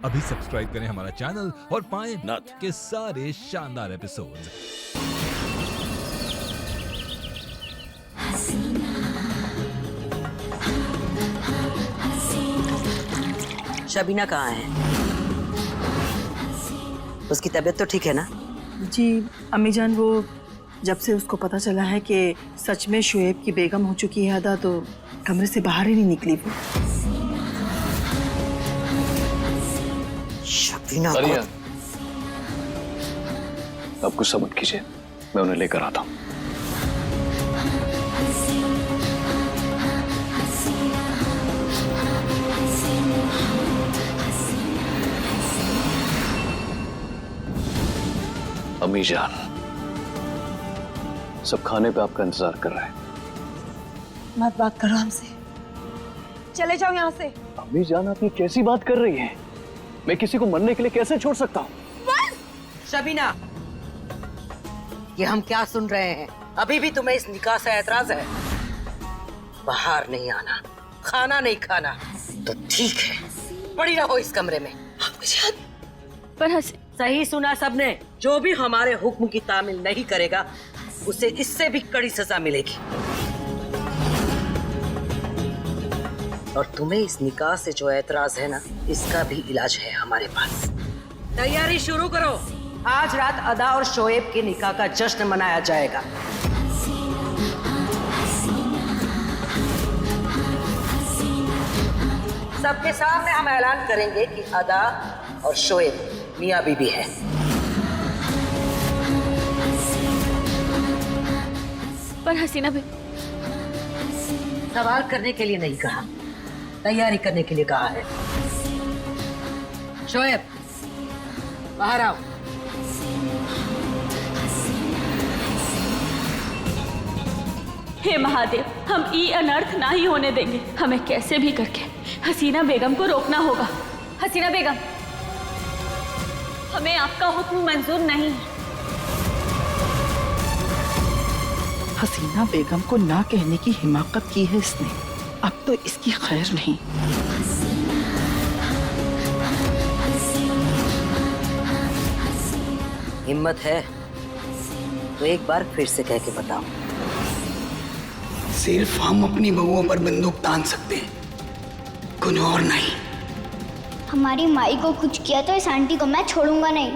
अभी सब्सक्राइब करें हमारा चैनल और पाएं नथ के सारे शानदार एपिसोड्स। शबीना कहाँ है? उसकी तबीयत तो ठीक है ना? जी अम्मी जान, वो जब से उसको पता चला है कि सच में शुएब की बेगम हो चुकी है अदा, तो कमरे से बाहर ही नहीं निकली वो। शबीना अरिया, आप गुस्सा मत कीजिए, मैं उन्हें लेकर आता हूँ। अम्मी जान, सब खाने पे आपका इंतजार कर रहे हैं। मत बात करो हमसे, चले जाओ यहाँ से। अम्मी जान, आप ये कैसी बात कर रही हैं? मैं किसी को मरने के लिए कैसे छोड़ सकता हूँ? शबीना, ये हम क्या सुन रहे हैं? अभी भी तुम्हें इस निकाह से ऐतराज है? बाहर नहीं आना, खाना नहीं खाना, तो ठीक है, पड़ी रहो इस कमरे में। पर सही सुना सबने, जो भी हमारे हुक्म की तामील नहीं करेगा उसे इससे भी कड़ी सजा मिलेगी। और तुम्हें इस निकाह से जो ऐतराज है ना, इसका भी इलाज है हमारे पास। तैयारी शुरू करो, आज रात अदा और शोएब के निकाह का जश्न मनाया जाएगा। सबके सामने हम ऐलान करेंगे कि अदा और शोएब मियां बीबी है। पर हसीना भी सवाल करने के लिए नहीं कहा, तैयारी करने के लिए कहा है। शोएब, बाहर आओ। हे महादेव, हम ई अनर्थ ना ही होने देंगे। हमें कैसे भी करके हसीना बेगम को रोकना होगा। हसीना बेगम, हमें आपका हुक्म मंजूर नहीं है। हसीना बेगम को ना कहने की हिमाकत की है इसने, अब तो इसकी खैर नहीं। हिम्मत है तो एक बार फिर से कह के बताओ। सिर्फ हम अपनी बहुओं पर बंदूक तान सकते हैं, कुछ और नहीं। हमारी माई को कुछ किया तो इस आंटी को मैं छोड़ूंगा नहीं।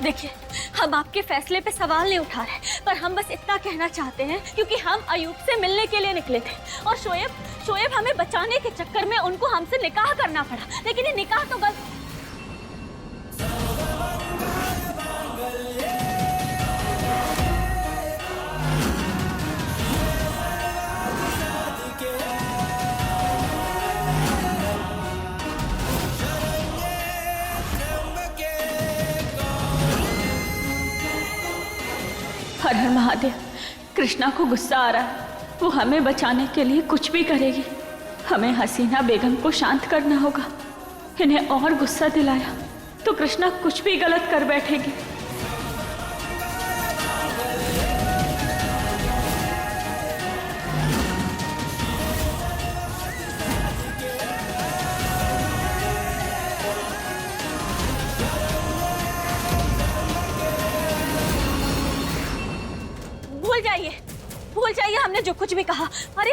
देखिए, हम आपके फैसले पे सवाल नहीं उठा रहे, पर हम बस इतना कहना चाहते हैं क्योंकि हम अयूब से मिलने के लिए निकले थे और शोएब हमें बचाने के चक्कर में उनको हमसे निकाह करना पड़ा, लेकिन ये निकाह तो गलत। हर हर महादेव, कृष्णा को गुस्सा आ रहा है, वो हमें बचाने के लिए कुछ भी करेगी। हमें हसीना बेगम को शांत करना होगा। इन्हें और गुस्सा दिलाया तो कृष्णा कुछ भी गलत कर बैठेगी। भूल जाइए हमने जो कुछ भी कहा। अरे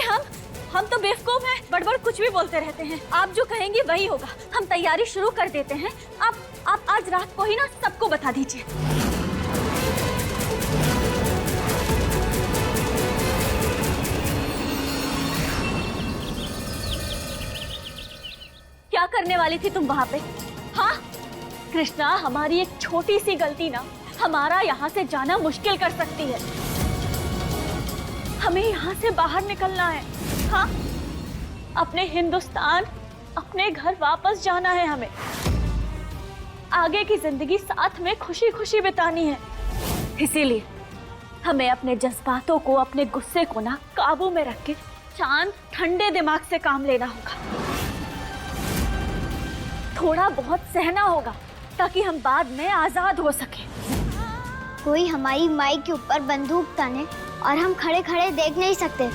हम तो बेवकूफ हैं, बड़बड़ कुछ भी बोलते रहते हैं। आप जो कहेंगे वही होगा। हम तैयारी शुरू कर देते हैं। आप आज रात को ही ना सबको बता दीजिए। क्या करने वाली थी तुम वहां पे? हाँ कृष्णा, हमारी एक छोटी सी गलती ना हमारा यहाँ से जाना मुश्किल कर सकती है। हमें यहाँ से बाहर निकलना है। हाँ, अपने हिंदुस्तान, अपने घर वापस जाना है हमें। आगे की जिंदगी साथ में खुशी खुशी बितानी है। इसीलिए हमें अपने जज्बातों को, अपने गुस्से को ना काबू में रख के शांत ठंडे दिमाग से काम लेना होगा। थोड़ा बहुत सहना होगा ताकि हम बाद में आजाद हो सके। कोई हमारी माई के ऊपर बंदूक ताने और हम खड़े खड़े देख नहीं सकते।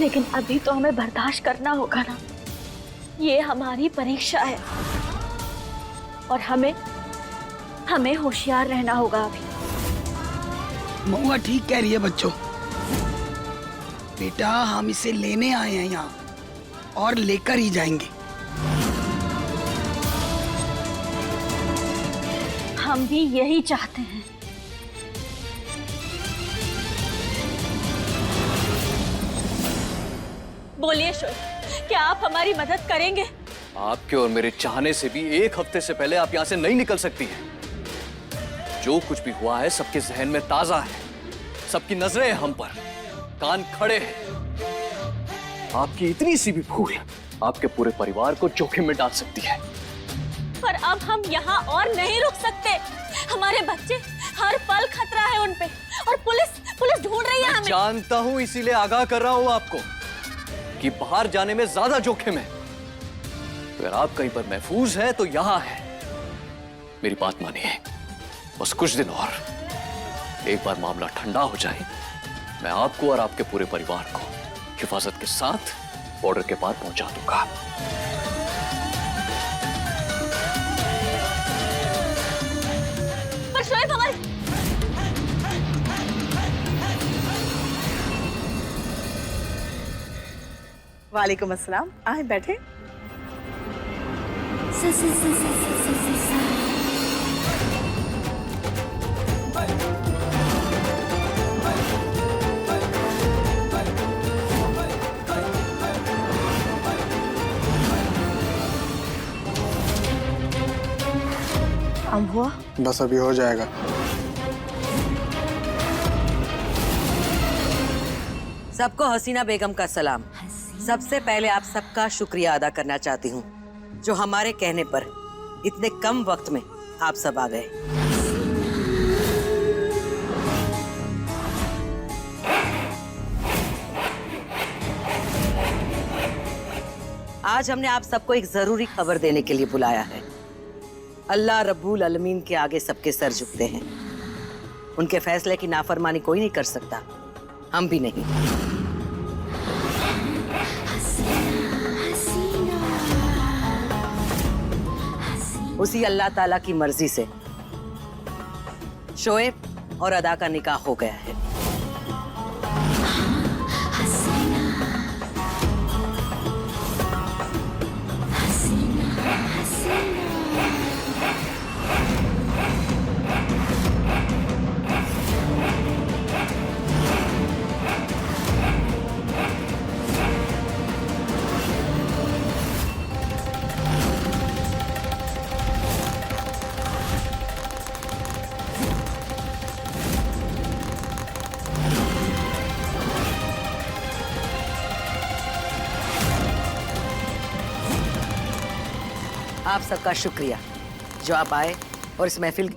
लेकिन अभी तो हमें बर्दाश्त करना होगा ना, ये हमारी परीक्षा है और हमें होशियार रहना होगा अभी। महुआ ठीक कह रही है बच्चों। बेटा हम इसे लेने आए हैं यहाँ और लेकर ही जाएंगे। हम भी यही चाहते हैं। बोलिए शोएब, क्या आप हमारी मदद करेंगे? आपके और मेरे चाहने से भी एक हफ्ते से पहले आप यहाँ से नहीं निकल सकती हैं। जो कुछ भी हुआ है सबके जहन में ताजा है, सबकी नजरें हैं हम पर, कान खड़े हैं। आपकी इतनी सी भी भूल आपके पूरे परिवार को जोखिम में डाल सकती है। पर अब हम यहाँ और नहीं रुक सकते। हमारे बच्चे हर पल खतरा है उन पे, और पुलिस ढूंढ रही है हमें। जानता हूँ, इसीलिए आगाह कर रहा हूँ आपको कि बाहर जाने में ज्यादा जोखिम है। अगर आप कहीं पर महफूज हैं तो यहां है। मेरी बात मानिए, बस कुछ दिन और। एक बार मामला ठंडा हो जाए, मैं आपको और आपके पूरे परिवार को हिफाजत के साथ बॉर्डर के पार पहुंचा दूंगा। पर शोएब हमारे वालेकुम अस्सलाम, आए बैठे। अब हुआ? बस अभी हो जाएगा। सबको हसीना बेगम का सलाम। सबसे पहले आप सबका शुक्रिया अदा करना चाहती हूँ जो हमारे कहने पर इतने कम वक्त में आप सब आ गए। आज हमने आप सबको एक जरूरी खबर देने के लिए बुलाया है। अल्लाह रब्बुल आलमीन के आगे सबके सर झुकते हैं। उनके फैसले की नाफरमानी कोई नहीं कर सकता, हम भी नहीं। उसी अल्लाह ताला की मर्जी से शोएब और अदा का निकाह हो गया है। आप सबका शुक्रिया जो आप आए और इस महफिल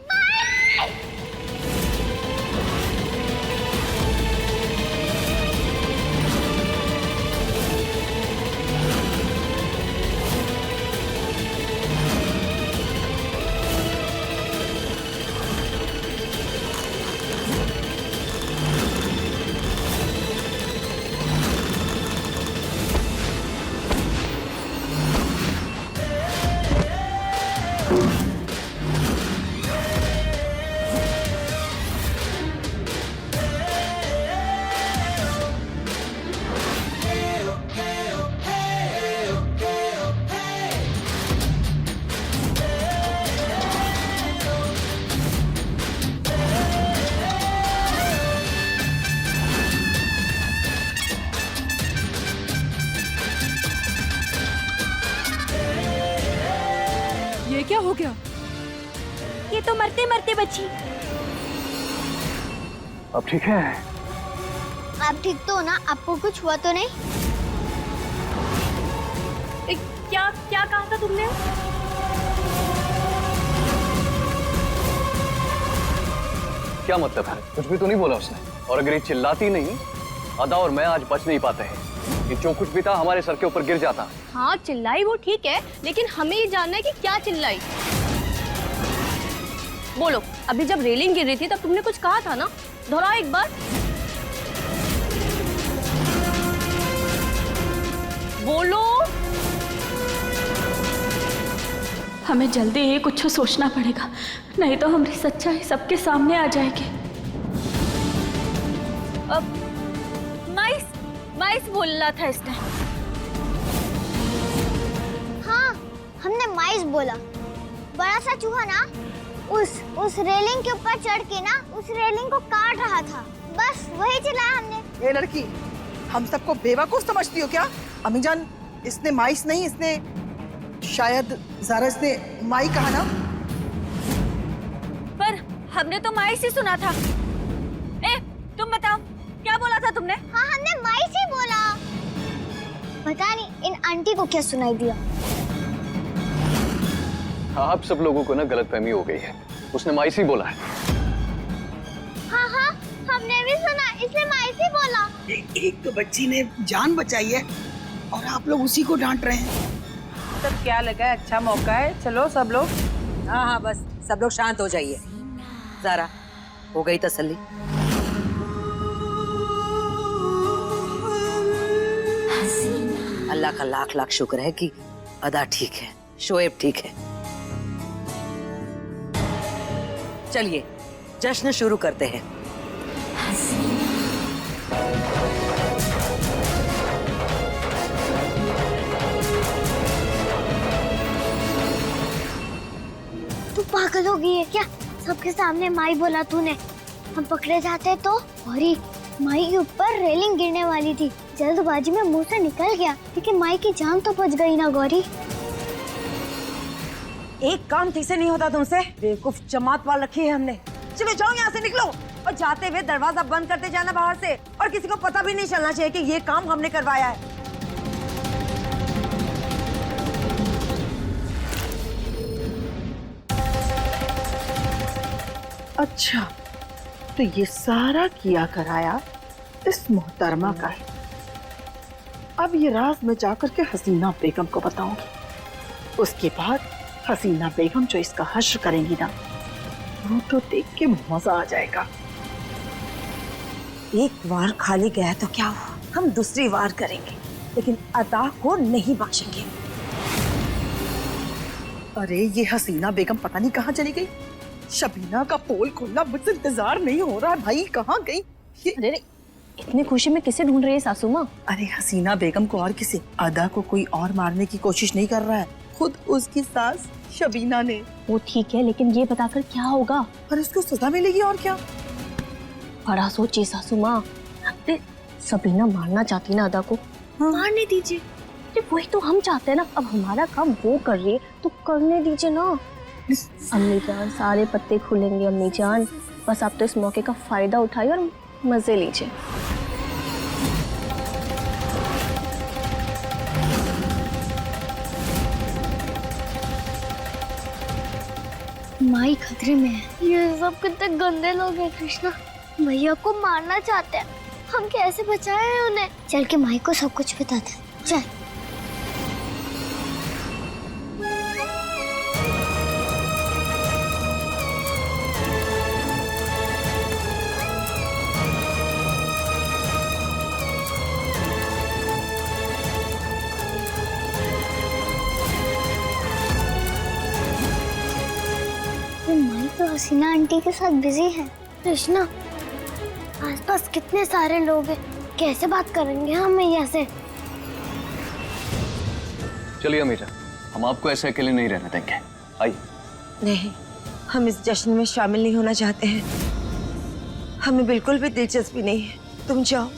क्या हो गया? ये तो मरते मरते बची। अब ठीक है? आप ठीक तो हो ना? आपको कुछ हुआ तो नहीं? क्या क्या कहा था तुमने? क्या मतलब है? कुछ भी तो नहीं बोला उसने। और अगर ये चिल्लाती नहीं, अदा और मैं आज बच नहीं पाते हैं। कि जो कुछ भी था हमारे सर के ऊपर गिर जाता। हाँ चिल्लाई वो ठीक है, लेकिन हमें ये जानना है कि क्या चिल्लाई। बोलो, अभी जब रेलिंग गिर रही थी तब तुमने कुछ कहा था ना, दोहराओ एक बार। बोलो। हमें जल्दी ही कुछ सोचना पड़ेगा, नहीं तो हमारी सच्चाई सबके सामने आ जाएगी। अब माइस बोलना था इसने। हाँ, हमने माइस बोला। बड़ा सा चूहा ना उस रेलिंग के ऊपर चढ़ के ना उस रेलिंग को काट रहा था, बस वही चिल्लाया हमने। ए लड़की, हम सबको बेवकूफ समझती हो क्या? अम्मी जान, इसने माइस नहीं, इसने शायद ज़ारस ने माई कहा ना। पर हमने तो माइस ही सुना था। ए, तुम बताओ क्या बोला था तुमने? हाँ, हमने माइस ही बोला। पता नहीं इन आंटी को क्या सुनाई दिया। आप सब लोगों को ना गलतफहमी हो गई है, उसने माइस ही बोला है। हाँ, हमने भी सुना, इसलिए माइस ही बोला। एक तो बच्ची ने जान बचाई है और आप लोग उसी को डांट रहे हैं। तब क्या लगा, अच्छा मौका है, चलो सब लोग। हाँ, बस सब लोग शांत हो जाइए। ज़ारा, हो गई तसल्ली? अल्लाह का लाख लाख शुक्र है कि अदा ठीक है, शोएब ठीक है। चलिए जश्न शुरू करते हैं। तू पागल हो गई है क्या? सबके सामने माई बोला तूने। हम पकड़े जाते तो? गौरी, माई के ऊपर रेलिंग गिरने वाली थी, जल्दबाजी में मुंह से निकल गया, लेकिन माई की जान तो बच गई ना गौरी। एक काम ठीक से नहीं होता तुमसे, बेवकूफ जमात वाल रखी है हमने। चलो जाओ यहाँ से, निकलो, और जाते हुए दरवाजा बंद करते जाना बाहर से, और किसी को पता भी नहीं चलना चाहिए कि ये काम हमने करवाया है। अच्छा, तो ये सारा किया कराया इस मोहतरमा का है। अब ये राज मैं जाकर के हसीना बेगम को बताऊंगी। उसके बाद हसीना बेगम जो इसका हश्र करेंगी ना, वो तो देख के मजा आ जाएगा। एक बार खाली गया तो क्या हुआ, हम दूसरी बार करेंगे, लेकिन अदा को नहीं बख्शेंगे। अरे ये हसीना बेगम पता नहीं कहाँ चली गई। शबीना का पोल खुलना मुझसे इंतजार नहीं हो रहा है भाई, कहाँ गई ये? अरे इतनी खुशी में किसे ढूंढ रही है सासू माँ? अरे हसीना बेगम को और किसी, अदा को कोई और मारने की कोशिश नहीं कर रहा है, खुद उसकी सास शबीना ने। वो ठीक है, लेकिन ये बताकर क्या होगा? और इसको सजा मिलेगी और क्या? बड़ा सोचिए सासू माँ। सबीना मारना चाहती ना अदा को, मारने दीजिए। अरे वही तो हम चाहते हैं ना। अब हमारा काम वो कर रही है तो करने दीजिए ना। अम्मी जान, सारे पत्ते खुलेंगे अम्मी जान, बस आप तो इस मौके का फायदा उठाइए और मजे लीजिए। माई खतरे में है। ये सब कितने गंदे लोग हैं कृष्णा, भैया को मारना चाहते हैं। हम कैसे बचाएं उन्हें? चल के माई को सब कुछ बताते हैं, चल। माई तो हसीना आंटी के साथ बिजी है। कृष्णा, आसपास कितने सारे लोग हैं, कैसे बात करेंगे हम यहाँ से? चलिए अमीरा, हम आपको ऐसे अकेले नहीं रहने देंगे, आइए। नहीं, हम इस जश्न में शामिल नहीं होना चाहते हैं, हमें बिल्कुल भी दिलचस्पी नहीं है। तुम जाओ,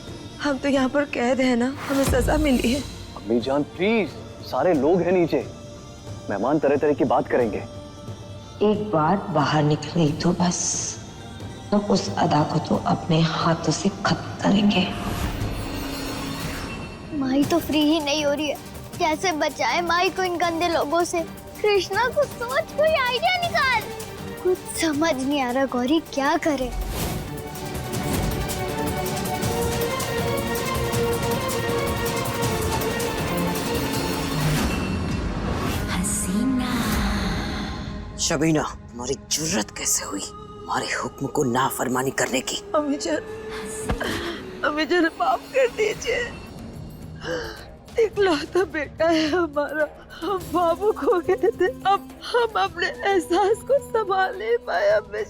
हम तो यहाँ पर कैद है ना, हमें सजा मिली है। अम्मी जान प्लीज, सारे लोग हैं नीचे, मेहमान तरह तरह की बात करेंगे। एक बार बाहर निकली तो बस, तो उस अदा को तो अपने हाथों से खत्म करेंगे। माई तो फ्री ही नहीं हो रही है, कैसे बचाए माई को इन गंदे लोगों से? कृष्णा कुछ सोच, कोई आइडिया निकाल। कुछ समझ नहीं आ रहा गौरी, क्या करे? शबीना, तुम्हारी जुर्रत कैसे हुई हमारे हुक्म को नाफरमानी करने की? अम्मी जान माफ कर दीजिए। इकलौता बेटा है हमारा, हम बाबू खो गए थे। अब हम अपने एहसास को संभाल नहीं पाए। अम्मी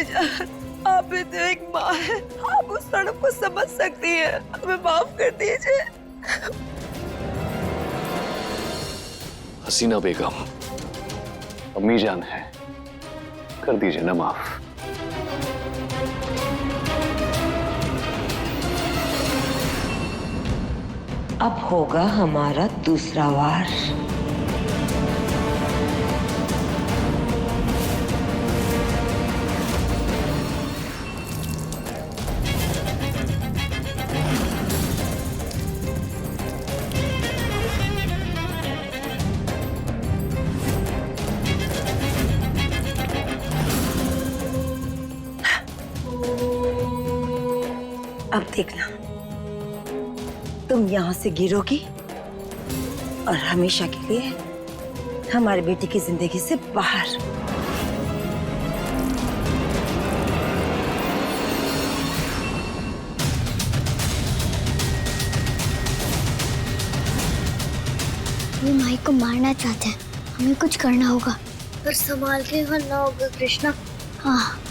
जान, आप भी तो एक माँ है, आप उस सड़क को समझ सकती हैं। हमें माफ कर दीजिए। हसीना बेगम, अम्मी जान है, कर दीजिए ना माफ। अब होगा हमारा दूसरा वार। अब देखना, तुम यहाँ से गिरोगी और हमेशा के लिए हमारी बेटी की जिंदगी से बाहर। वो माई को मारना चाहते हैं, हमें कुछ करना होगा, पर संभाल के करना होगा कृष्णा। हाँ।